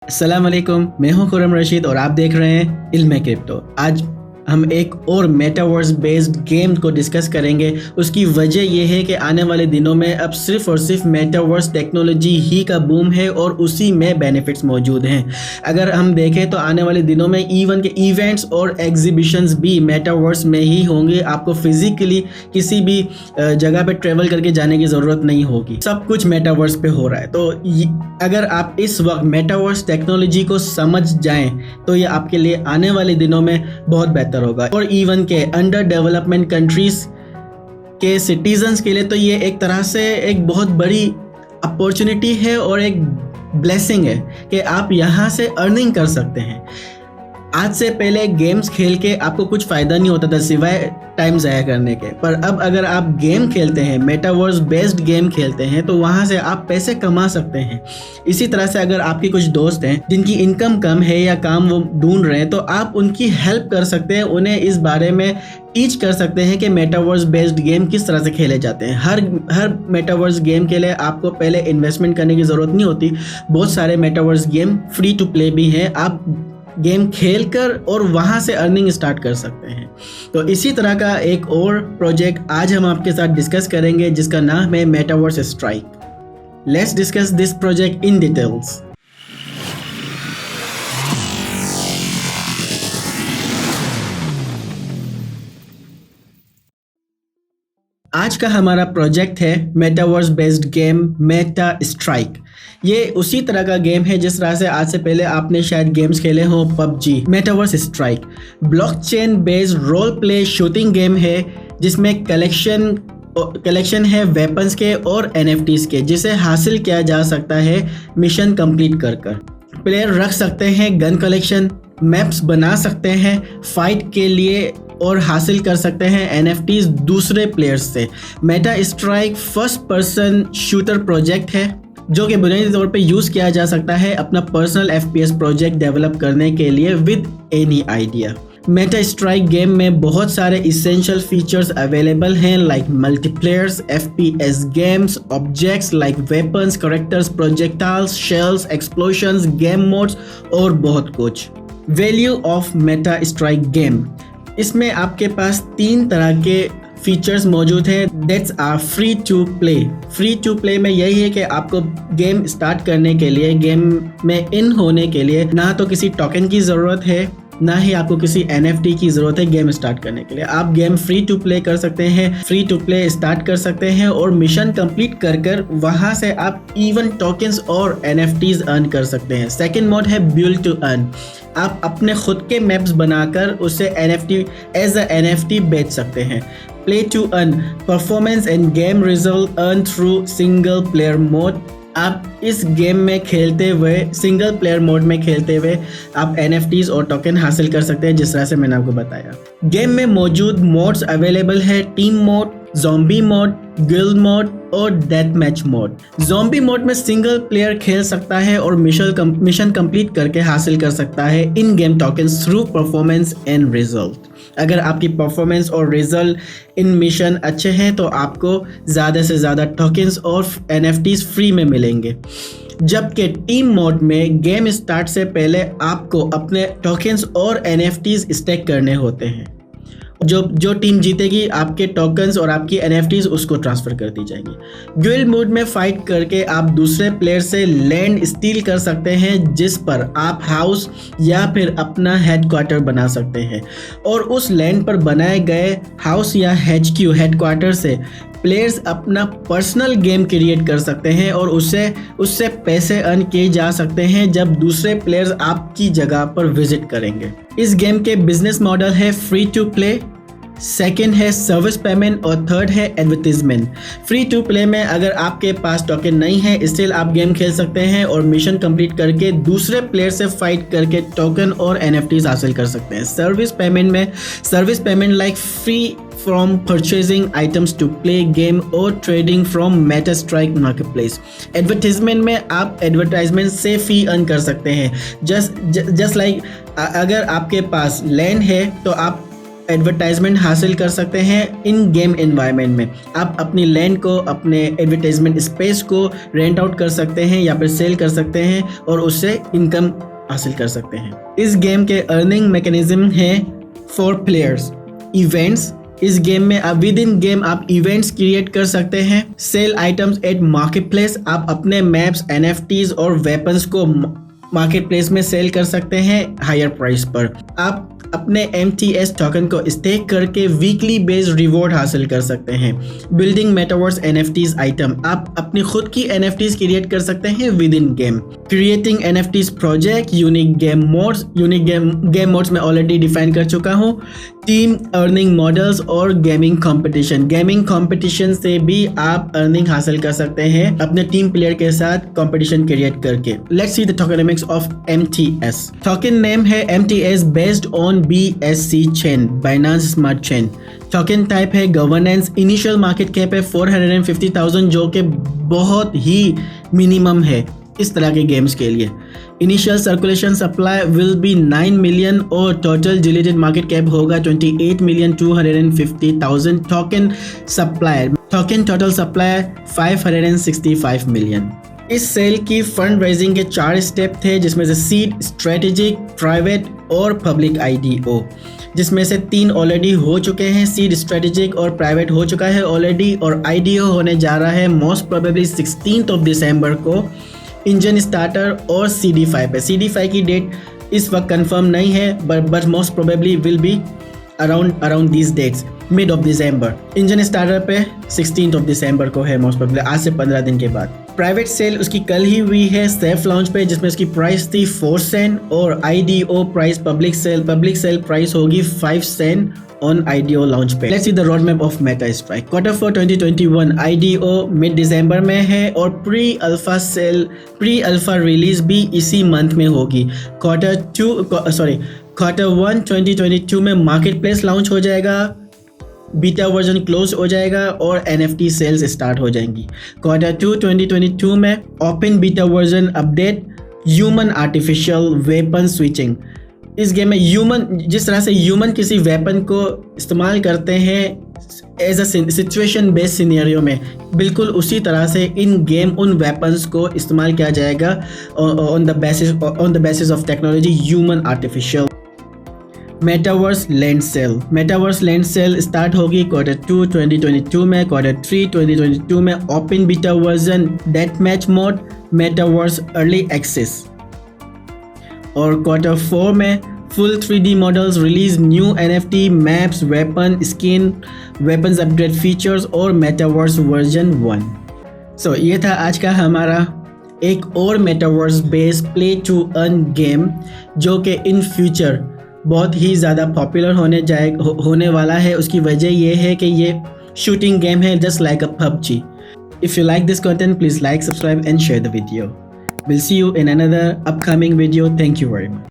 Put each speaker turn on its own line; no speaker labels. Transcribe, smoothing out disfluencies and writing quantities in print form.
अस्सलाम वालेकुम, मैं हूं खुर्रम रशीद और आप देख रहे हैं इल्म क्रिप्टो। आज हम एक और मेटावर्स बेस्ड गेम को डिस्कस करेंगे। उसकी वजह यह है कि आने वाले दिनों में अब सिर्फ और सिर्फ मेटावर्स टेक्नोलॉजी ही का बूम है और उसी में बेनिफिट्स मौजूद हैं। अगर हम देखें तो आने वाले दिनों में इवन के इवेंट्स और एग्जीबिशंस भी मेटावर्स में ही होंगे। आपको फिजिकली किसी भी जगह पे ट्रेवल करके जाने की ज़रूरत नहीं होगी, सब कुछ मेटावर्स पे हो रहा है। तो अगर आप इस वक्त मेटावर्स टेक्नोलॉजी को समझ जाएं तो ये आपके लिए आने वाले दिनों में बहुत बेहतर होगा। और इवन के अंडर डेवलपमेंट कंट्रीज के सिटीजन्स के लिए तो ये एक तरह से एक बहुत बड़ी अपॉर्चुनिटी है और एक ब्लेसिंग है कि आप यहाँ से अर्निंग कर सकते हैं। आज से पहले गेम्स खेल के आपको कुछ फ़ायदा नहीं होता था सिवाय टाइम ज़ाया करने के, पर अब अगर आप गेम खेलते हैं, मेटावर्स बेस्ड गेम खेलते हैं, तो वहाँ से आप पैसे कमा सकते हैं। इसी तरह से अगर आपके कुछ दोस्त हैं जिनकी इनकम कम है या काम वो ढूंढ रहे हैं, तो आप उनकी हेल्प कर सकते हैं, उन्हें इस बारे में टीच कर सकते हैं कि मेटावर्स बेस्ड गेम किस तरह से खेले जाते हैं। हर मेटावर्स गेम के लिए आपको पहले इन्वेस्टमेंट करने की ज़रूरत नहीं होती। बहुत सारे metaverse game free to play भी हैं, आप गेम खेलकर और वहाँ से अर्निंग स्टार्ट कर सकते हैं। तो इसी तरह का एक और प्रोजेक्ट आज हम आपके साथ डिस्कस करेंगे जिसका नाम है metaverse strike. Let's discuss this project in details. आज का हमारा प्रोजेक्ट है metaverse based game Meta strike. ये उसी तरह का गेम है जिस तरह से आज से पहले आपने शायद गेम्स खेले हो, PUBG. Metaverse strike blockchain based role play shooting game है जिसमें कलेक्शन है वेपन्स के और NFTs के, जिसे हासिल किया जा सकता है मिशन कंप्लीट कर कर। प्लेयर रख सकते हैं गन कलेक्शन, मैप्स बना सकते हैं फाइट के लिए और हासिल कर सकते हैं NFTs दूसरे प्लेयर्स से। Meta strike first person shooter project है जो कि बुनियादी तौर पे यूज़ किया जा सकता है अपना पर्सनल FPS प्रोजेक्ट डेवलप करने के लिए with any idea. Meta Strike game में बहुत सारे इसेंशियल फीचर्स अवेलेबल हैं like multiplayers, FPS games, objects like weapons, characters, projectiles, shells, explosions, game modes और बहुत कुछ। Value of Meta Strike game, इसमें आपके पास 3 तरह के फीचर्स मौजूद हैं that's are free to play. Free to play में यही है कि आपको गेम स्टार्ट करने के लिए, गेम में इन होने के लिए ना तो किसी टोकन की ज़रूरत है, ना ही आपको किसी NFT की ज़रूरत है गेम स्टार्ट करने के लिए। आप गेम फ्री टू प्ले कर सकते हैं, फ्री टू प्ले स्टार्ट कर सकते हैं और मिशन कंप्लीट कर कर वहाँ से आप इवन टोकन्स और NFTs अर्न कर सकते हैं। सेकंड मोड है बिल्ड टू अर्न। आप अपने खुद के मैप्स बनाकर उसे NFT बेच सकते हैं। Play to earn performance and game result earn through single player mode. आप इस गेम में खेलते हुए, सिंगल प्लेयर मोड में खेलते हुए आप NFTs और टोकन हासिल कर सकते हैं जिस तरह से मैंने आपको बताया। गेम में मौजूद मोड्स अवेलेबल है team mode, zombie mode, guild mode और death match mode. Zombie mode में सिंगल प्लेयर खेल सकता है और मिशन कंप्लीट करके हासिल कर सकता है इन game tokens through performance and result. अगर आपकी परफॉर्मेंस और रिजल्ट इन मिशन अच्छे हैं तो आपको ज़्यादा से ज़्यादा टोकन्स और NFTs फ्री में मिलेंगे। जबकि टीम मोड में गेम स्टार्ट से पहले आपको अपने टोकन्स और NFTs स्टैक करने होते हैं। जो टीम जीतेगी आपके टोकन्स और आपकी NFTs उसको ट्रांसफ़र कर दी जाएंगी। गिल्ड मोड में फाइट करके आप दूसरे प्लेयर से लैंड स्टील कर सकते हैं जिस पर आप हाउस या फिर अपना हेडक्वार्टर बना सकते हैं और उस लैंड पर बनाए गए हाउस या HQ हेडक्वार्टर से प्लेयर्स अपना पर्सनल गेम क्रिएट कर सकते हैं और उससे पैसे अर्न किए जा सकते हैं जब दूसरे प्लेयर्स आपकी जगह पर विजिट करेंगे। इस गेम के बिजनेस मॉडल है फ्री टू प्ले, सेकेंड है सर्विस पेमेंट और थर्ड है एडवर्टीजमेंट। फ्री टू प्ले में अगर आपके पास टोकन नहीं है स्टिल आप गेम खेल सकते हैं और मिशन कंप्लीट करके दूसरे प्लेयर से फाइट करके टोकन और NFTs हासिल कर सकते हैं। Service payment like free from purchasing items to play game or trading from MetaStrike marketplace। Advertisement में आप एडवर्टाइजमेंट से फी अर्न कर सकते हैं। जस्ट लाइक अगर आपके पास लैंड है तो आप एडवर्टाइजमेंट हासिल कर सकते हैं इन गेम एनवायरनमेंट में। आप अपनी लैंड को, अपने एडवर्टाइजमेंट स्पेस को रेंट आउट कर सकते हैं या फिर सेल कर सकते हैं और उससे इनकम हासिल कर सकते हैं। इस गेम के अर्निंग मैकेनिज्म है फॉर प्लेयर्स। इवेंट्स, इस गेम में आप विद इन गेम आप इवेंट्स क्रिएट कर सकते हैं। Sell items at market place, आप अपने मैप्स, NFTs और वेपन्स को मार्केट प्लेस में सेल कर सकते हैं हायर प्राइस पर। आप अपने MTS टोकन को स्टेक करके वीकली बेस्ड रिवॉर्ड हासिल कर सकते हैं। बिल्डिंग मेटावर्स NFTs आइटम, आप अपनी खुद की NFTs क्रिएट कर सकते हैं with in game. Creating NFTs project, unique game modes, unique game modes में ऑलरेडी डिफाइन कर चुका हूँ। टीम अर्निंग मॉडल्स और गेमिंग कंपटीशन से भी आप अर्निंग हासिल कर सकते हैं अपने टीम प्लेयर के साथ कंपटीशन क्रिएट करके। Let's see the tokenomics of MTS। Token name है MTS based on BSC chain, Binance smart chain. Token type है गवर्नेंस। इनिशियल मार्केट कैप है 450,000 जो कि बहुत ही मिनिमम है इस तरह के गेम्स के लिए। Initial circulation supply will be 9 million और टोटल डिलीटेड मार्केट कैप होगा 28,250,000। Token total supply 565 million. इस सेल की फंड रेजिंग के 4 स्टेप थे, जिसमें से सीड, स्ट्रेटेजिक, प्राइवेट और पब्लिक IDO, जिसमें से 3 ऑलरेडी हो चुके हैं। सीड, स्ट्रेटेजिक और प्राइवेट हो चुका है ऑलरेडी और IDO होने जा रहा है मोस्ट प्रोबेबली 16 दिसंबर को इंजन स्टार्टर और CD5 पे। CD5 की डेट इस वक्त कंफर्म नहीं है but most probably will be around these dates, mid of December. Engine starter पे 16 दिसंबर को है मोस्ट प्रोबेबली, आज से 15 दिन के बाद। प्राइवेट सेल उसकी कल ही हुई है सेफ लॉन्च पे, जिसमें उसकी प्राइस थी 4 सेंट और IDO price public sale price होगी 5 सेंट ऑन IDO लॉन्च पे। Let's see the road map of Meta Strike. Q4 2021 IDO mid दिसंबर में है और प्री अल्फा रिलीज भी इसी मंथ में होगी। Q1 2022 में मार्केट प्लेस लॉन्च हो जाएगा, बीटा वर्जन क्लोज हो जाएगा और NFT सेल्स स्टार्ट हो जाएंगी। Q2 2022 में open beta version update, human artificial weapon switching. इस गेम में जिस तरह से ह्यूमन किसी वेपन को इस्तेमाल करते हैं as a situation based scenario में, बिल्कुल उसी तरह से इन गेम उन वेपन्स को इस्तेमाल किया जाएगा on the basis of technology human artificial. Metaverse land sale start होगी Q2 2022 में। Q3 2022 में open beta version, death match mode, metaverse early access और Q4 में full 3D models release, new NFT, maps, weapon skin, weapons upgrade features और metaverse version 1। So ये था आज का हमारा एक और metaverse based play to earn game, जो कि इन फ्यूचर बहुत ही ज़्यादा पॉपुलर होने वाला है। उसकी वजह ये है कि ये शूटिंग गेम है just like a PUBG। If you like this content please like, subscribe and share the video. We'll see you in another upcoming video. Thank you very much.